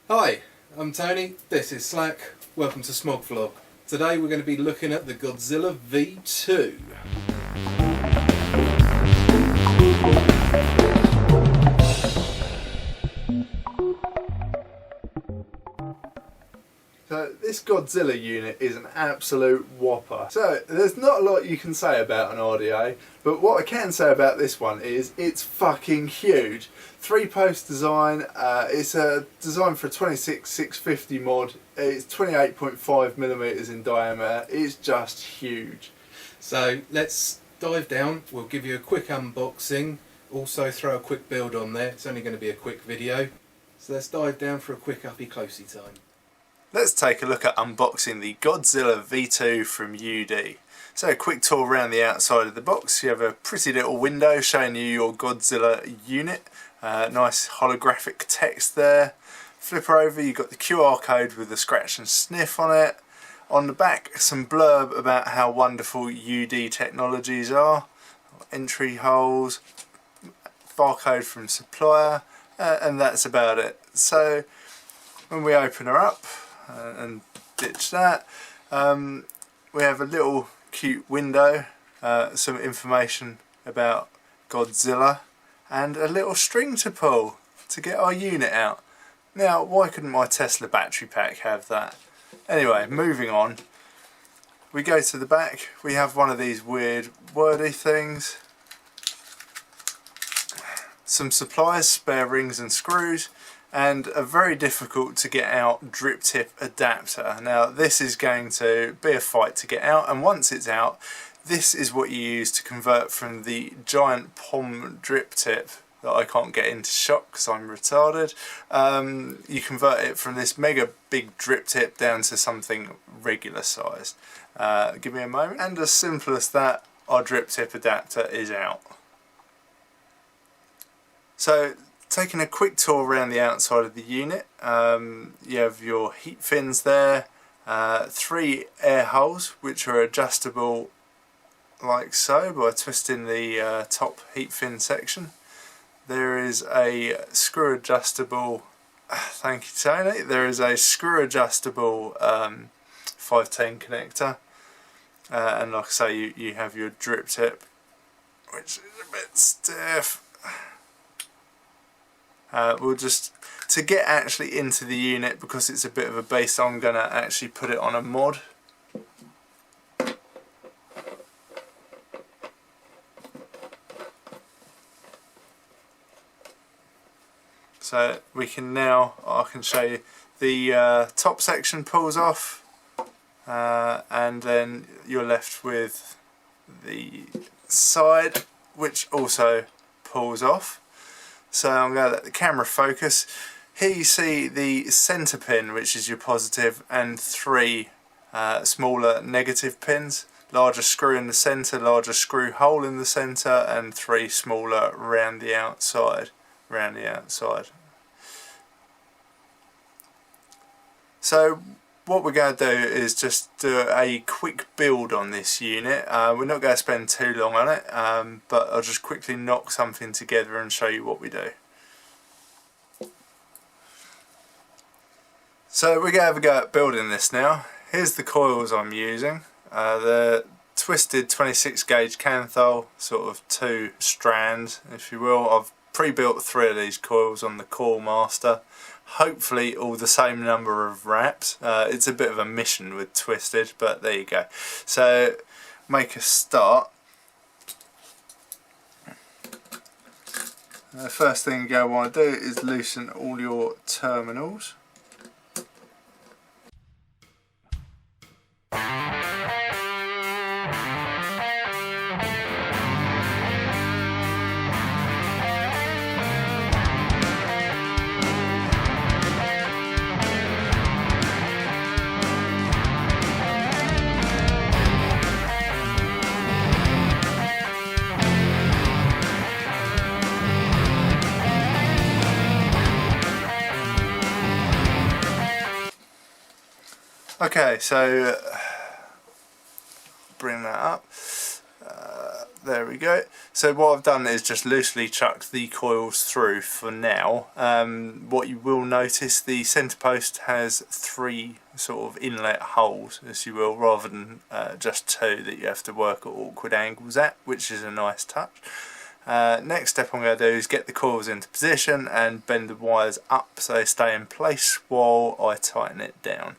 Hi, I'm Tony, this is Slack, welcome to Smog Vlog. Today we're going to be looking at the Godzilla V2. So this Godzilla unit is an absolute whopper. So there's not a lot you can say about an RDA, but what I can say about this one is it's fucking huge. 3-post design, it's a design for a 26650 mod, it's 28.5mm in diameter, it's just huge. So let's dive down, we'll give you a quick unboxing, also throw a quick build on there, it's only going to be a quick video. So let's dive down for a quick Upyclosey time. Let's take a look at unboxing the Godzilla V2 from UD. So a quick tour around the outside of the box. You have a pretty little window showing you your Godzilla unit. Nice holographic text there. Flip her over, you've got the QR code with the scratch and sniff on it. On the back, some blurb about how wonderful UD technologies are. Entry holes, barcode from supplier, and that's about it. So when we open her up, and ditch that, we have a little cute window, some information about Godzilla and a little string to pull to get our unit out. Now why couldn't my Tesla battery pack have that? Anyway, moving on, we go to the back, we have one of these weird wordy things, some supplies, spare rings and screws, and a very difficult to get out drip tip adapter. Now this is going to be a fight to get out, and once it's out, this is what you use to convert from the giant POM drip tip that I can't get into shot because I'm retarded. You convert it from this mega big drip tip down to something regular size. Give me a moment, and as simple as that, our drip tip adapter is out. So taking a quick tour around the outside of the unit, you have your heat fins there, 3 air holes which are adjustable like so by twisting the top heat fin section. There is a screw adjustable, thank you Tony, there is a screw adjustable 510 connector, and like I say, you have your drip tip, which is a bit stiff. We'll just, to get actually into the unit, because it's a bit of a beast, I'm going to actually put it on a mod. So we can now, I can show you, the top section pulls off, and then you're left with the side, which also pulls off. So I'm going to let the camera focus. Here you see the centre pin, which is your positive, and 3 smaller negative pins. Larger screw in the centre, larger screw hole in the centre, and 3 smaller round the outside. So what we're going to do is just do a quick build on this unit. We're not going to spend too long on it, but I'll just quickly knock something together and show you what we do. So we're going to have a go at building this now. Here's the coils I'm using. The twisted 26 gauge Canthol, sort of 2 strands if you will. I've pre-built 3 of these coils on the Core Master. Hopefully all the same number of wraps. It's a bit of a mission with twisted, but there you go. So make a start. The first thing you're going to want to do is loosen all your terminals. Okay, so bring that up. There we go. So what I've done is just loosely chucked the coils through for now. What you will notice, the centre post has 3 sort of inlet holes, as you will, rather than just 2 that you have to work at awkward angles at, which is a nice touch. Next step I'm going to do is get the coils into position and bend the wires up so they stay in place while I tighten it down.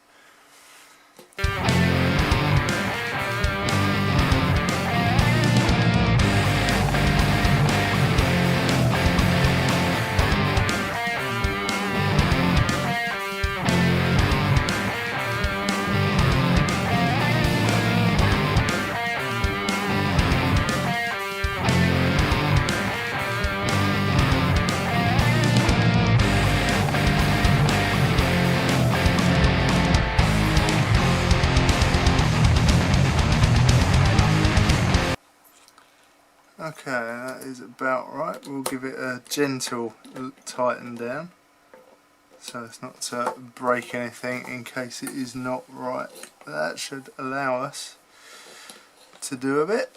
Okay, that is about right. We'll give it a gentle tighten down so it's not to break anything in case it is not right. That should allow us to do a bit.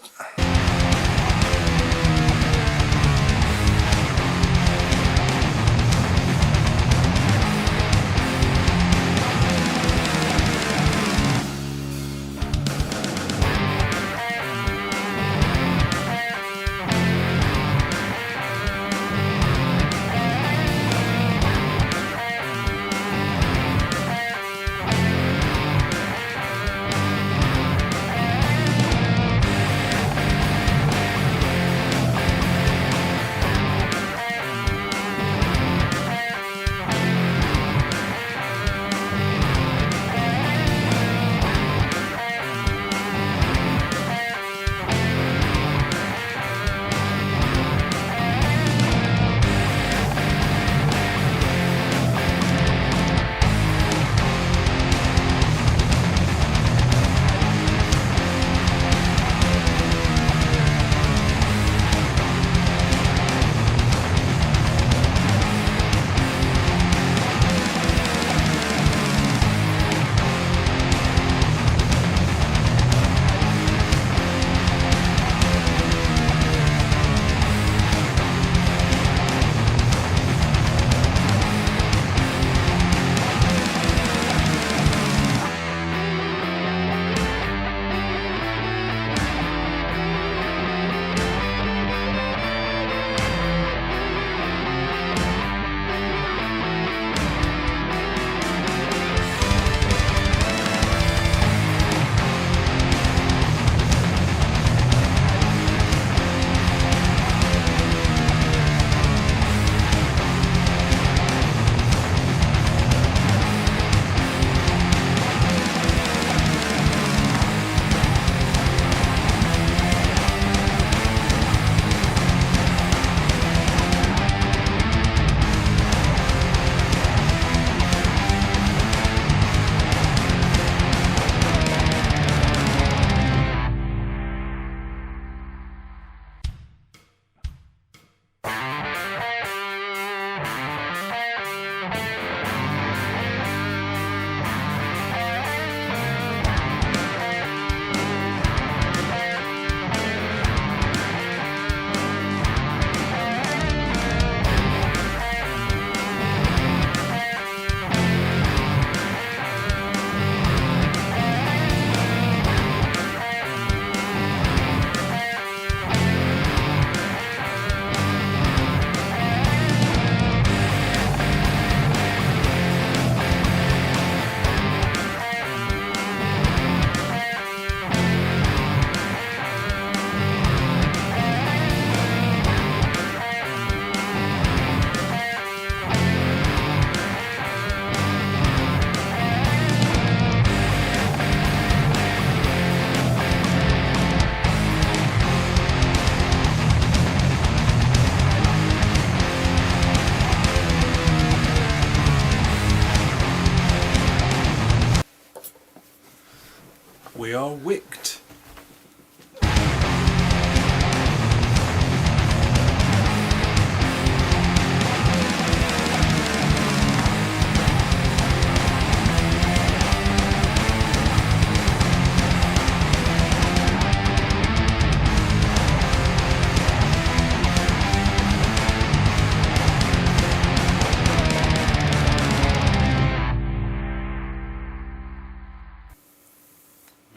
We are wicked.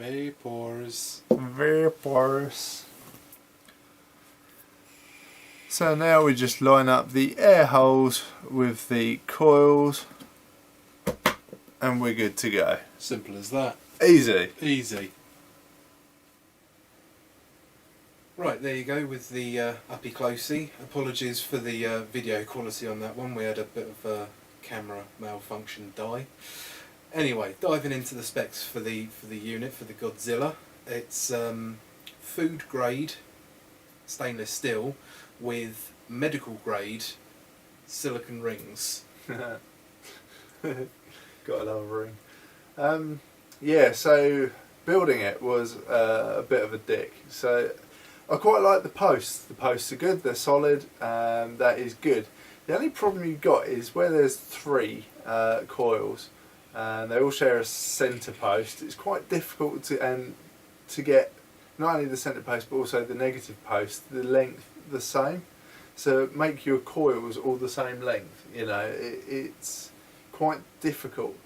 Vapors. Vapors. So now we just line up the air holes with the coils and we're good to go. Simple as that. Easy. Easy. Right, there you go with the Upyclosey. Apologies for the video quality on that one. We had a bit of a camera malfunction die. Anyway, diving into the specs for the unit, for the Godzilla. It's food grade stainless steel with medical grade silicon rings. Got another ring. Yeah, so building it was a bit of a dick. So I quite like the posts. The posts are good, they're solid, that is good. The only problem you've got is where there's 3 coils and they all share a centre post. It's quite difficult to get not only the centre post but also the negative post, the length the same. So make your coils all the same length, you know, it's quite difficult.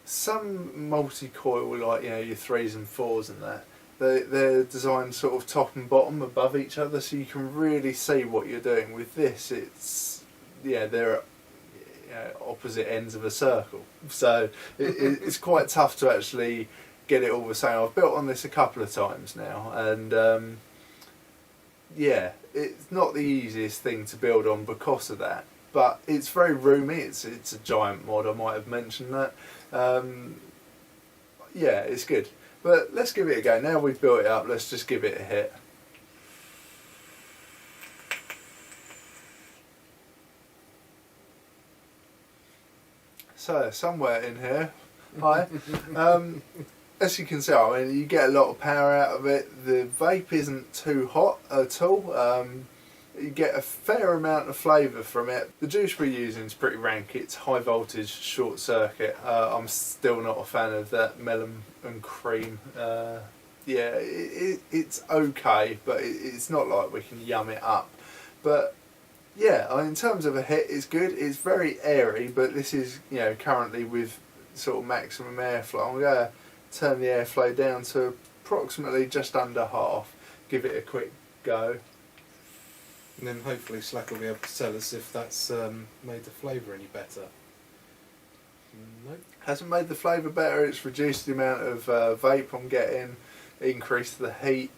Some multi-coil, like, you know, your 3s and 4s and that, they're designed sort of top and bottom above each other, so you can really see what you're doing. With this, it's, yeah, they're opposite ends of a circle, so it's quite tough to actually get it all the same. I've built on this a couple of times now, and yeah, it's not the easiest thing to build on because of that, but it's very roomy. It's a giant mod, I might have mentioned that. Yeah, it's good. But let's give it a go. Now we've built it up, let's just give it a hit. So, somewhere in here, hi. As you can see, I mean, you get a lot of power out of it. The vape isn't too hot at all. You get a fair amount of flavour from it. The juice we're using is pretty rank. It's high voltage short circuit. I'm still not a fan of that melon and cream. Yeah, it's okay, but it's not like we can yum it up. But yeah, I mean, in terms of a hit, it's good. It's very airy, but this is, you know, currently with sort of maximum airflow. I'm going to turn the airflow down to approximately just under half. Give it a quick go. And then hopefully Slack will be able to tell us if that's made the flavour any better. Nope. Hasn't made the flavour better, it's reduced the amount of vape I'm getting, increased the heat.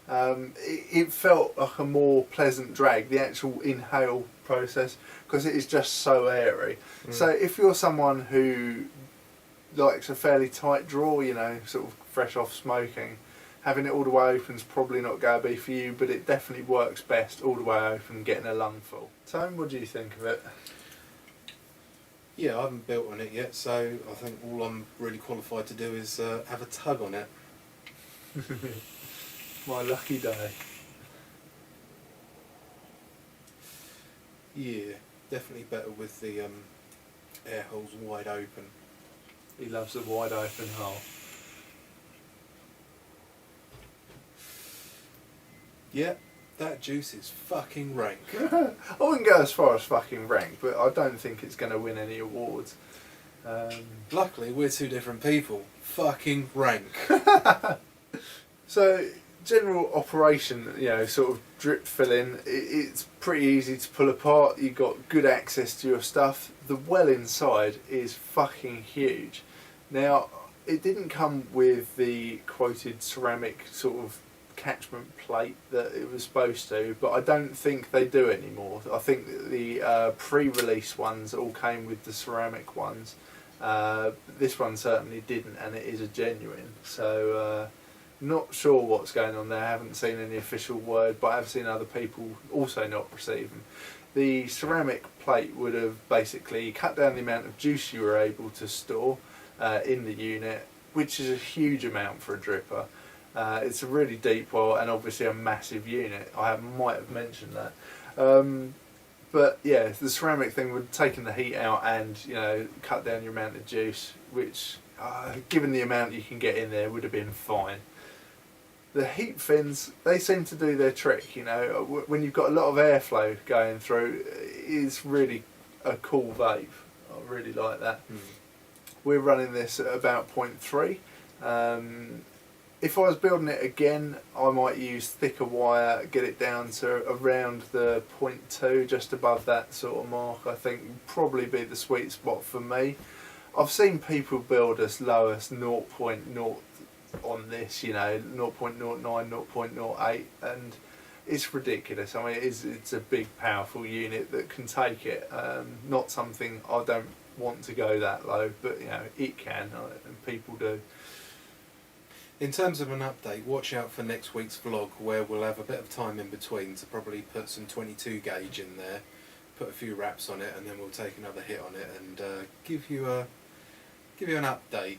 It felt like a more pleasant drag, the actual inhale process, because it is just so airy. So if you're someone who likes a fairly tight draw, you know, sort of fresh off smoking, having it all the way open is probably not going to be for you, but it definitely works best all the way open, getting a lung full. Tone, what do you think of it? Yeah, I haven't built on it yet, so I think all I'm really qualified to do is have a tug on it. My lucky day. Yeah, definitely better with the air holes wide open. He loves a wide open hole. Yeah, that juice is fucking rank. I wouldn't go as far as fucking rank, but I don't think it's going to win any awards. Luckily, we're 2 different people. Fucking rank. So, general operation, you know, sort of drip filling, it's pretty easy to pull apart. You've got good access to your stuff. The well inside is fucking huge. Now, it didn't come with the quoted ceramic sort of catchment plate that it was supposed to, but I don't think they do anymore. I think that the pre-release ones all came with the ceramic ones. This one certainly didn't, and it is a genuine. So not sure what's going on there. I haven't seen any official word, but I've seen other people also not receive them. The ceramic plate would have basically cut down the amount of juice you were able to store in the unit, which is a huge amount for a dripper. It's a really deep well and obviously a massive unit. I might have mentioned that. But yeah, the ceramic thing would have taken the heat out and, you know, cut down your amount of juice, which given the amount you can get in there would have been fine. The heat fins, they seem to do their trick, you know. When you've got a lot of airflow going through, it's really a cool vape. I really like that. We're running this at about 0.3. If I was building it again, I might use thicker wire, get it down to around the 0.2, just above that sort of mark. I think would probably be the sweet spot for me. I've seen people build as low as 0.0 on this, you know, 0.09, 0.08, and it's ridiculous. I mean, it's a big, powerful unit that can take it. Not something I don't want to go that low, but you know, it can, and people do. In terms of an update, watch out for next week's vlog, where we'll have a bit of time in between to probably put some 22 gauge in there, put a few wraps on it, and then we'll take another hit on it and give you an update.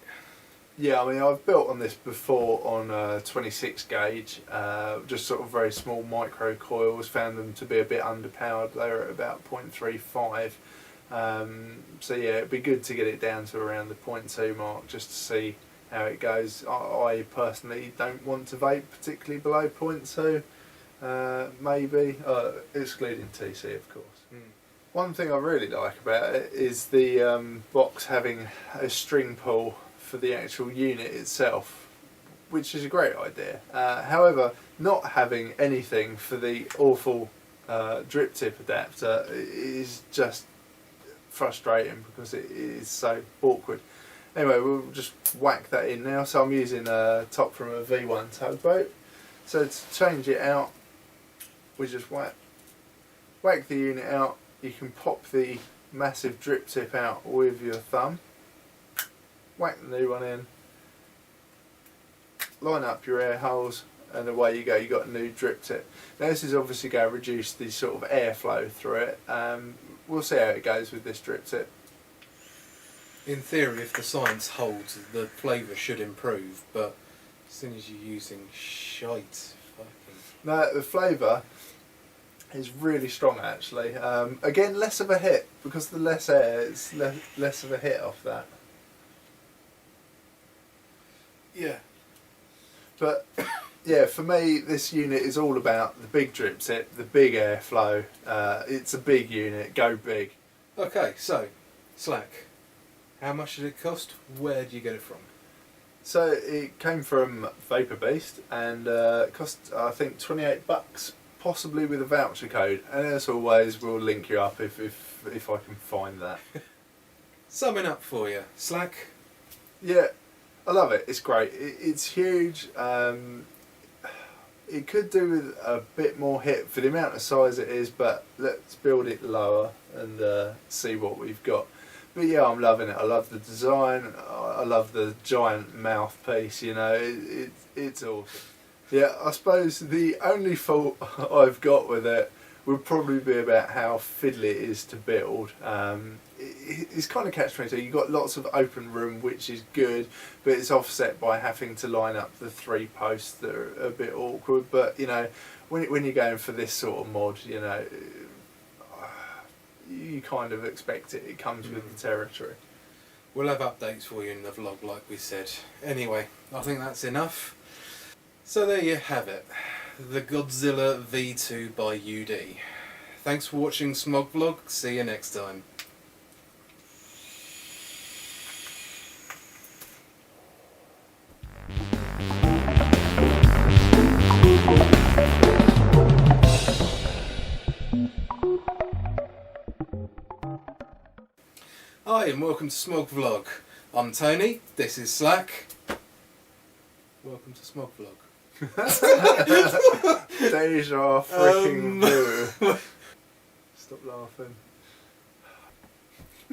Yeah, I mean, I've built on this before on 26 gauge, just sort of very small micro coils. Found them to be a bit underpowered. They were at about 0.35. So yeah, it'd be good to get it down to around the 0.2 mark just to see how it goes. I personally don't want to vape particularly below 0.2, maybe, excluding TC of course. One thing I really like about it is the box having a string pull for the actual unit itself, which is a great idea. However, not having anything for the awful drip tip adapter is just frustrating because it is so awkward. Anyway, we'll just whack that in now. So I'm using a top from a V1 tugboat. So to change it out, we just whack the unit out. You can pop the massive drip tip out with your thumb. Whack the new one in. Line up your air holes, and away you go. You got a new drip tip. Now this is obviously going to reduce the sort of airflow through it. We'll see how it goes with this drip tip. In theory, if the science holds, the flavour should improve, but as soon as you're using shite, fucking... No, the flavour is really strong actually. Again, less of a hit, because the less air, it's less of a hit off that. Yeah. But yeah, for me this unit is all about the big drip tip, the big airflow. It's a big unit, go big. Okay, so, Slack. How much did it cost? Where did you get it from? So it came from Vapor Beast and it cost I think $28, possibly with a voucher code. And as always, we'll link you up if I can find that. Summing up for you, Slack. Yeah, I love it. It's great. It's huge. It could do with a bit more hit for the amount of size it is, but let's build it lower and see what we've got. But yeah, I'm loving it. I love the design. I love the giant mouthpiece. You know, it's awesome. Yeah, I suppose the only fault I've got with it would probably be about how fiddly it is to build. It's kind of catch-22. You've got lots of open room, which is good, but it's offset by having to line up the 3 posts that are a bit awkward. But you know, when you're going for this sort of mod, you know, you kind of expect it. It comes with the territory. We'll have updates for you in the vlog, like we said. Anyway, I think that's enough. So there you have it. The Godzilla V2 by UD. Thanks for watching Smog Vlog. See you next time. Hi and welcome to Smog Vlog. I'm Tony, this is Slack. Welcome to Smog Vlog. Deja freaking vu. Stop laughing.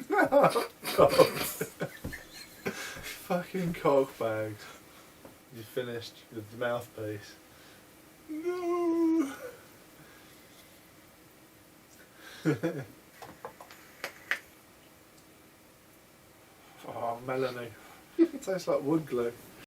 Oh, God. Fucking cockbags. You finished with the mouthpiece. No. Oh, Melanie. Tastes like wood glue.